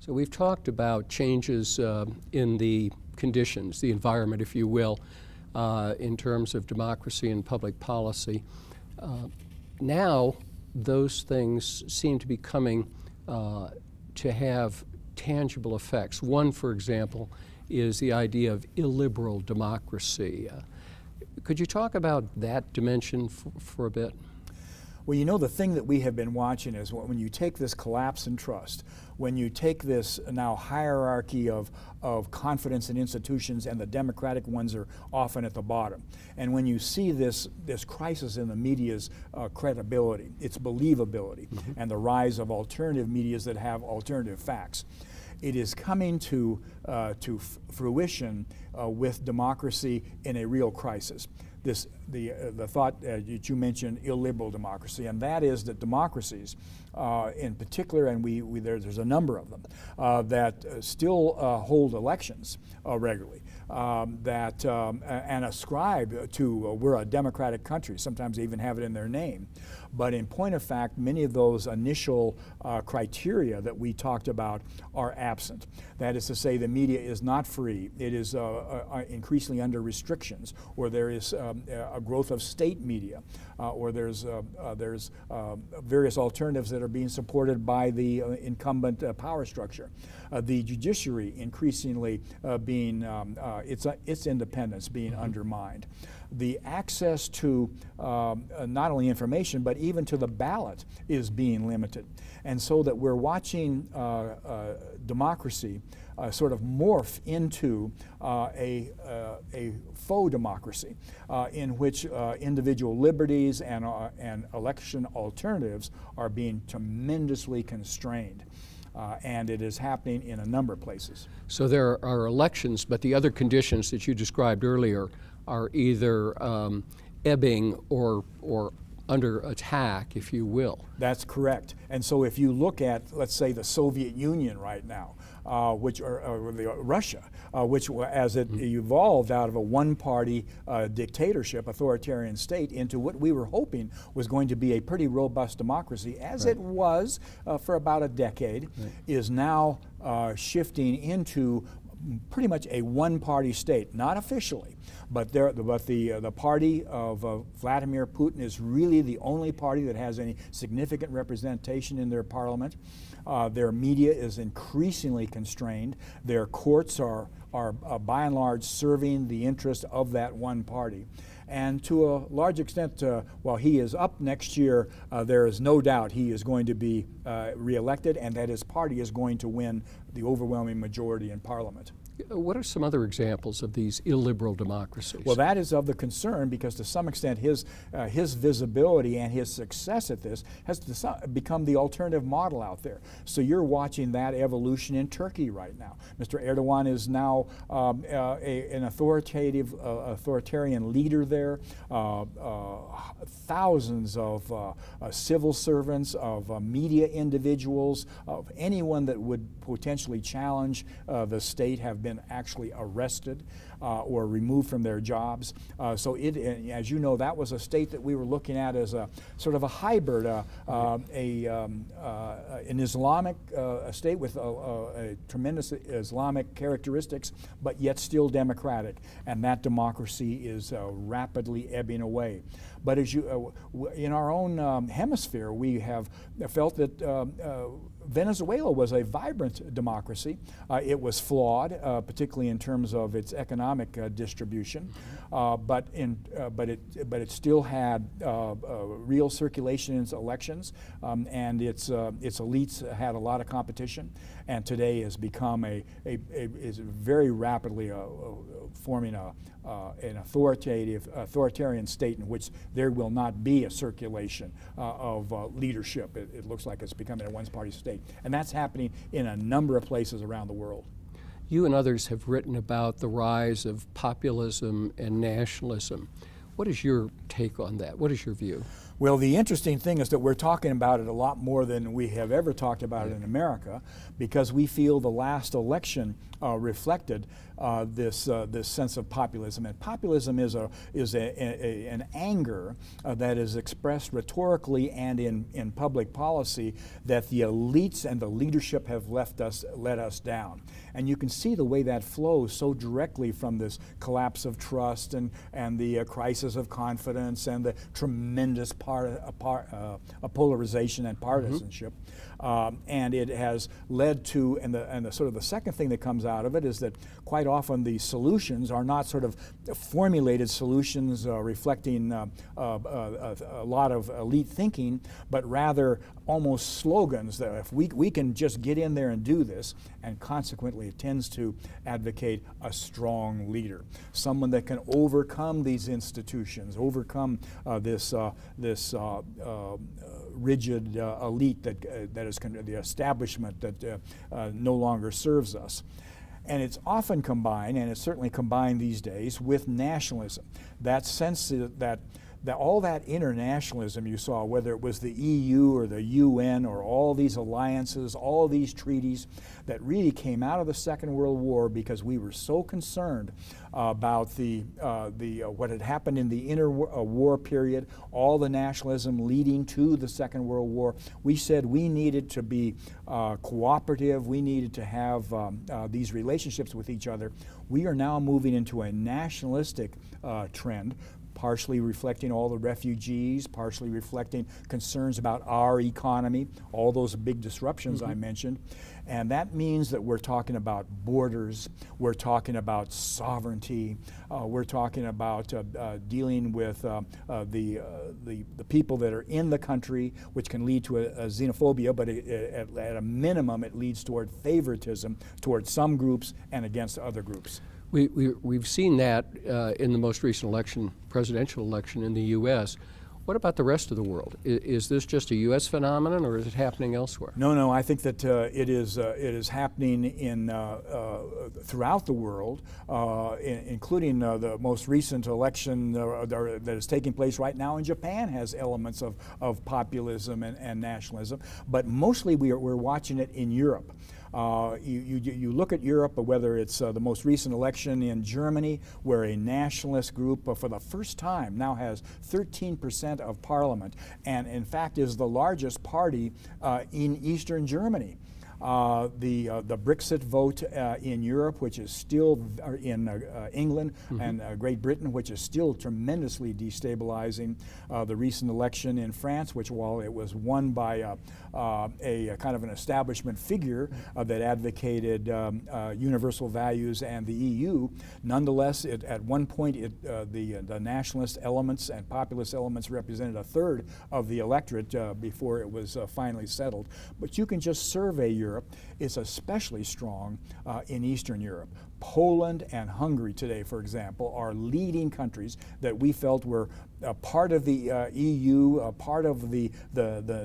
So we've talked about changes in the conditions, the environment, if you will, in terms of democracy and public policy. Now, those things seem to be coming to have tangible effects. One, for example, is the idea of illiberal democracy. Could you talk about that dimension for a bit? Well, you know, the thing that we have been watching is when you take this collapse in trust, when you take this now hierarchy of confidence in institutions, and the democratic ones are often at the bottom, and when you see this crisis in the media's credibility, its believability, and the rise of alternative medias that have alternative facts, it is coming to fruition with democracy in a real crisis. The thought that you mentioned, illiberal democracy, and that is that democracies, in particular, and there's a number of them that still hold elections regularly, and ascribe to we're a democratic country. Sometimes they even have it in their name. But in point of fact, many of those initial criteria that we talked about are absent. That is to say, the media is not free. It is increasingly under restrictions, or there is a growth of state media, or there's various alternatives that are being supported by the incumbent power structure. The judiciary increasingly being its independence being undermined. The access to not only information, but even to the ballot is being limited. And so that we're watching democracy sort of morph into a faux democracy in which individual liberties and election alternatives are being tremendously constrained. And it is happening in a number of places. So there are elections, but the other conditions that you described earlier are either ebbing or under attack, if you will. That's correct. And so if you look at, let's say, the Soviet Union right now, Russia, which as it evolved out of a one-party dictatorship, authoritarian state, into what we were hoping was going to be a pretty robust democracy, as it was for about a decade, is now shifting into pretty much a one-party state, not officially, but the party of Vladimir Putin is really the only party that has any significant representation in their parliament. Their media is increasingly constrained. Their courts are by and large serving the interest of that one party. And to a large extent, while he is up next year, there is no doubt he is going to be reelected, and that his party is going to win the overwhelming majority in Parliament. What are some other examples of these illiberal democracies? Well, that is of the concern, because to some extent his visibility and his success at this has become the alternative model out there. So you're watching that evolution in Turkey right now. Mr. Erdogan is now an authoritarian leader there. Thousands of civil servants, of media individuals, of anyone that would potentially challenge the state have been actually arrested or removed from their jobs. So as you know, that was a state that we were looking at as a sort of a hybrid, an Islamic state with a tremendous Islamic characteristics, but yet still democratic. And that democracy is rapidly ebbing away. But as you, in our own hemisphere, we have felt that Venezuela was a vibrant democracy. It was flawed, particularly in terms of its economic distribution, but it still had real circulation in its elections, and its elites had a lot of competition. And today has become is very rapidly forming an authoritarian state in which there will not be a circulation of leadership. It looks like it's becoming a one-party state. And that's happening in a number of places around the world. You and others have written about the rise of populism and nationalism. What is your take on that? What is your view? Well, the interesting thing is that we're talking about it a lot more than we have ever talked about it in America, because we feel the last election reflected this sense of populism. And populism is an anger that is expressed rhetorically and in public policy that the elites and the leadership have let us down. And you can see the way that flows so directly from this collapse of trust and the crisis of confidence and the tremendous polarization and partisanship. And it has led to, and the sort of the second thing that comes out of it is that quite often the solutions are not sort of formulated solutions reflecting a lot of elite thinking, but rather almost slogans that if we can just get in there and do this, and consequently it tends to advocate a strong leader, someone that can overcome these institutions, overcome this rigid elite that is the establishment that no longer serves us. And it's often combined, and it's certainly combined these days, with nationalism. That sense that all that internationalism you saw, whether it was the EU or the UN or all these alliances, all these treaties that really came out of the Second World War because we were so concerned about what had happened in the interwar period, all the nationalism leading to the Second World War. We said we needed to be cooperative. We needed to have these relationships with each other. We are now moving into a nationalistic trend, partially reflecting all the refugees, partially reflecting concerns about our economy, all those big disruptions I mentioned. And that means that we're talking about borders, we're talking about sovereignty, we're talking about dealing with the people that are in the country, which can lead to a xenophobia, but at a minimum it leads toward favoritism towards some groups and against other groups. We've seen that in the most recent presidential election in the U.S. What about the rest of the world? Is this just a U.S. phenomenon, or is it happening elsewhere? No, I think that it is happening throughout the world, including the most recent election that is taking place right now in Japan has elements of populism and nationalism, but mostly we're watching it in Europe. You look at Europe, whether it's the most recent election in Germany, where a nationalist group for the first time now has 13% of parliament, and in fact is the largest party in Eastern Germany. The Brexit vote in Europe, which is still in England and Great Britain, which is still tremendously destabilizing. The recent election in France, which while it was won by a kind of an establishment figure that advocated universal values and the EU, nonetheless, at one point the nationalist elements and populist elements represented a third of the electorate before it was finally settled. But you can just survey Europe. It's especially strong in Eastern Europe. Poland and Hungary today, for example, are leading countries that we felt were part of the EU, part of the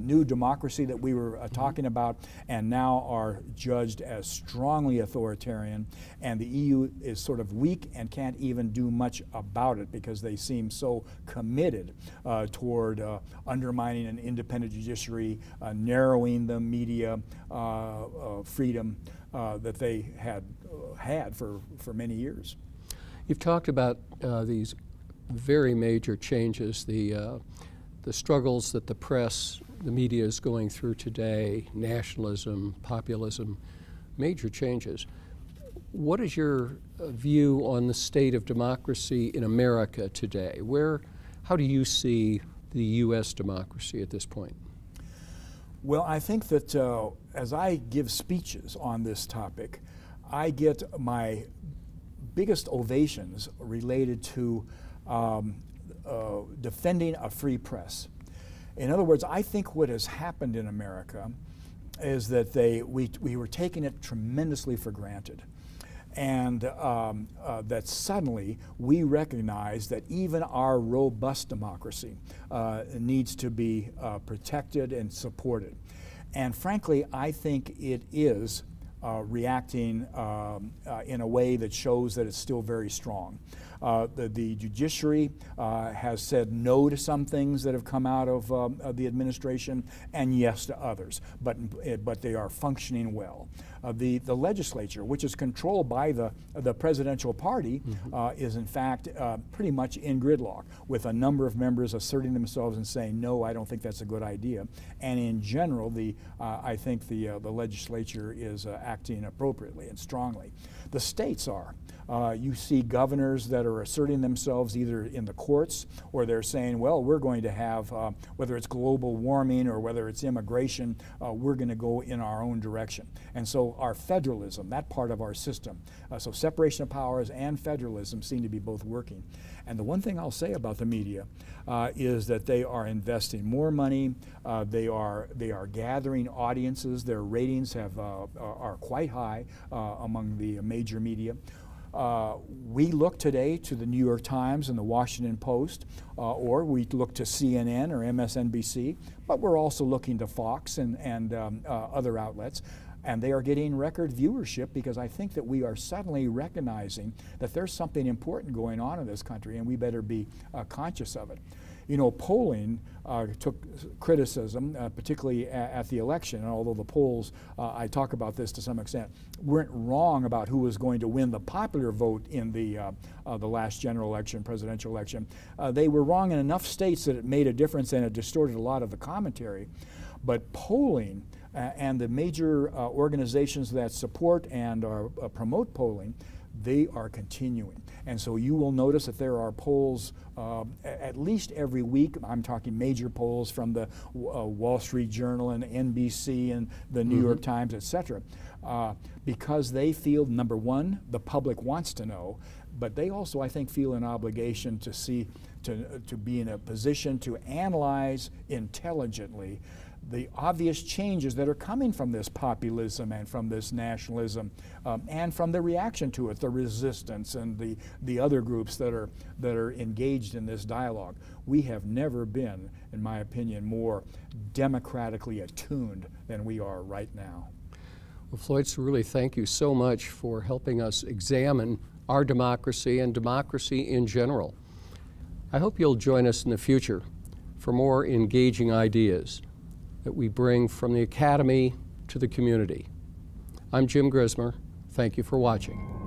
new democracy that we were talking about, and now are judged as strongly authoritarian. And the EU is sort of weak and can't even do much about it because they seem so committed toward undermining an independent judiciary, narrowing the media freedom that they had for many years. You've talked about these very major changes, the struggles that the press, the media is going through today, nationalism, populism, major changes. What is your view on the state of democracy in America today? How do you see the U.S. democracy at this point? Well, I think that as I give speeches on this topic, I get my biggest ovations related to defending a free press. In other words, I think what has happened in America is that we were taking it tremendously for granted. And that suddenly we recognize that even our robust democracy needs to be protected and supported. And frankly, I think it is reacting in a way that shows that it's still very strong. The judiciary has said no to some things that have come out of the administration and yes to others, but they are functioning well. The legislature, which is controlled by the presidential party, is in fact pretty much in gridlock, with a number of members asserting themselves and saying, no, I don't think that's a good idea. And in general, I think the legislature is acting appropriately and strongly. The states are. You see governors that are asserting themselves either in the courts, or they're saying, well, we're going to have, whether it's global warming or whether it's immigration, we're going to go in our own direction. And so our federalism, that part of our system, so separation of powers and federalism seem to be both working. And the one thing I'll say about the media is that they are investing more money, they are gathering audiences, their ratings are quite high among the major media. We look today to the New York Times and the Washington Post, or we look to CNN or MSNBC, but we're also looking to Fox and other outlets. And they are getting record viewership because I think that we are suddenly recognizing that there's something important going on in this country, and we better be conscious of it. You know, polling took criticism, particularly at the election, and although the polls, I talk about this to some extent, weren't wrong about who was going to win the popular vote in the last general election, presidential election. They were wrong in enough states that it made a difference and it distorted a lot of the commentary. But polling and the major organizations that support and promote polling, they are continuing. And so you will notice that there are polls at least every week. I'm talking major polls from the Wall Street Journal and NBC and the New York Times, et cetera, because they feel, number one, the public wants to know, but they also, I think, feel an obligation to be in a position to analyze intelligently the obvious changes that are coming from this populism and from this nationalism, and from the reaction to it, the resistance and the other groups that are engaged in this dialogue. We have never been, in my opinion, more democratically attuned than we are right now. Well, Floyd Cerulli, thank you so much for helping us examine our democracy and democracy in general. I hope you'll join us in the future for more engaging ideas that we bring from the Academy to the community. I'm Jim Grismer. Thank you for watching.